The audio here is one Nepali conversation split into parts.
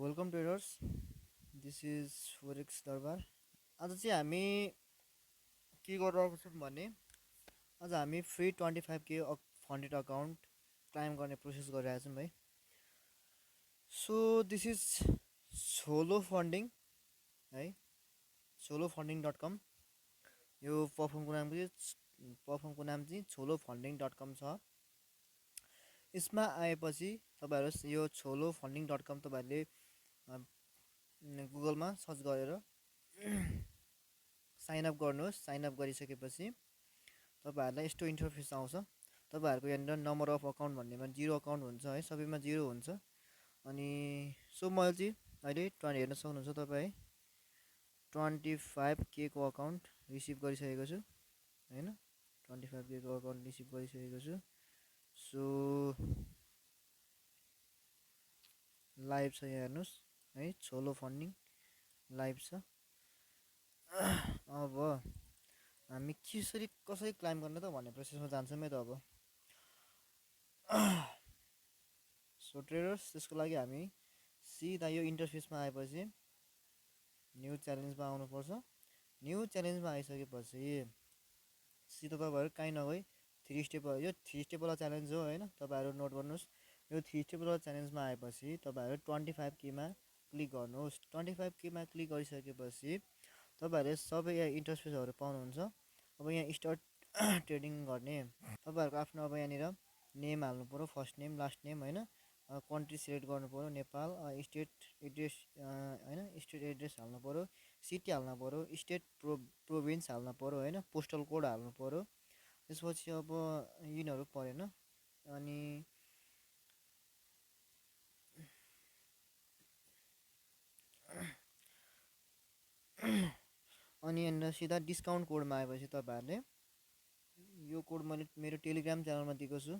Welcome traders. This is forex दरबार। आज चाहिँ हामी के गरिरहेको छौँ भने आज हामी free 25K funded account climb गर्ने प्रोसेस गरिरहेको छौँ है। So this is solo funding है, सोलो फन्डिङ डट कम। यो प्लेटफर्मको नाम चाहिँ सोलो फन्डिङ डट कम छ। यसमा आएपछि तपाईँहरू यो सोलो फन्डिङ डट कम तपाईँहरूले गुगलमा सर्च गरेर साइनअप गर्नुहोस्। साइनअप गरिसकेपछि तपाईँहरूलाई यस्तो इन्टरफेस आउँछ। तपाईँहरूको यहाँनिर नम्बर अफ अकाउन्ट भन्नेमा 0 अकाउन्ट हुन्छ है, सबैमा 0 हुन्छ। अनि सो मैले चाहिँ अहिले हेर्न सक्नुहुन्छ तपाईँ 25K को अकाउन्ट रिसिभ गरिसकेको छु होइन। 25K को अकाउन्ट रिसिभ गरिसकेको छु। सो लाइभ छ, यहाँ हेर्नुहोस् है, सोलो फन्डिङ लाइभ छ। अब हामी कसरी क्लाइम गर्ने त भन्ने प्रोसेसमा जान्छौँ है त अब। सो ट्रेडर्स, त्यसको लागि हामी सिधा यो इन्टरफेसमा आएपछि न्यू च्यालेन्जमा आउनुपर्छ। न्यू च्यालेन्जमा आइसकेपछि सिधा तपाईँहरू कहीँ नगई यो 3 स्टेपवाला च्यालेन्ज हो होइन। तपाईँहरू नोट गर्नुहोस्, यो 3 स्टेपवाला च्यालेन्जमा आएपछि तपाईँहरू 25K मा क्लिक गर्नुहोस्। 25K मा क्लिक गरिसकेपछि तपाईँहरूले सबै यहाँ इन्टरफेसहरू पाउनुहुन्छ। अब यहाँ स्टार्ट ट्रेडिङ गर्ने तपाईँहरूको आफ्नो अब यहाँनिर नेम हाल्नु पऱ्यो, फर्स्ट नेम लास्ट नेम होइन। कन्ट्री सिलेक्ट गर्नु पऱ्यो, नेपाल। स्टेट एड्रेस होइन, स्टेट एड्रेस हाल्नु पऱ्यो, सिटी हाल्नु पऱ्यो, स्टेट प्रोभिन्स हाल्नु पऱ्यो होइन, पोस्टल कोड हाल्नु पऱ्यो। त्यसपछि अब यिनीहरू परेन। अनि यहाँनिर सिधा डिस्काउन्ट कोडमा आएपछि तपाईँहरूले यो कोड मैले मेरो टेलिग्राम च्यानलमा दिएको छु।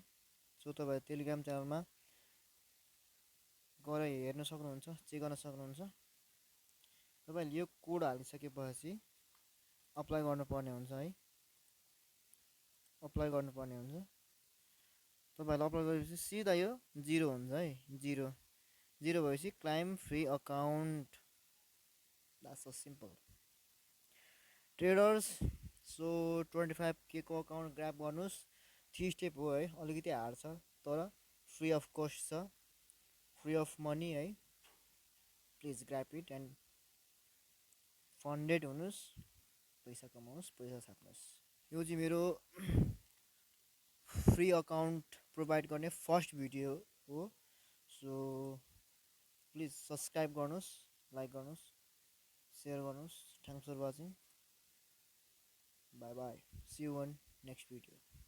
सो तपाईँहरू टेलिग्राम च्यानलमा गएर हेर्न सक्नुहुन्छ, चेक गर्न सक्नुहुन्छ। तपाईँले यो कोड हालिसकेपछि अप्लाई गर्नुपर्ने हुन्छ है, अप्लाई गर्नुपर्ने हुन्छ। तपाईँहरूले अप्लाई गरेपछि सिधा यो 0 हुन्छ है, 0 भएपछि climb free account. That's so simple traders. So 25K को अकाउन्ट ग्राब गर्नुहोस्। 3 स्टेप हो है, अलिकति हार्ड छ तर फ्री अफ कस्ट छ, फ्री अफ मनी है। Please grab it and funded हुनुहोस्, पैसा कमाउनुहोस्, पैसा छाप्नुहोस्। यो चाहिँ मेरो फ्री अकाउन्ट प्रोभाइड गर्ने फर्स्ट भिडियो हो। सो प्लिज सब्सक्राइब गर्नुहोस्, लाइक गर्नुहोस्, सेयर गर्नुहोस्। Thanks for watching. Bye bye, see you in next video.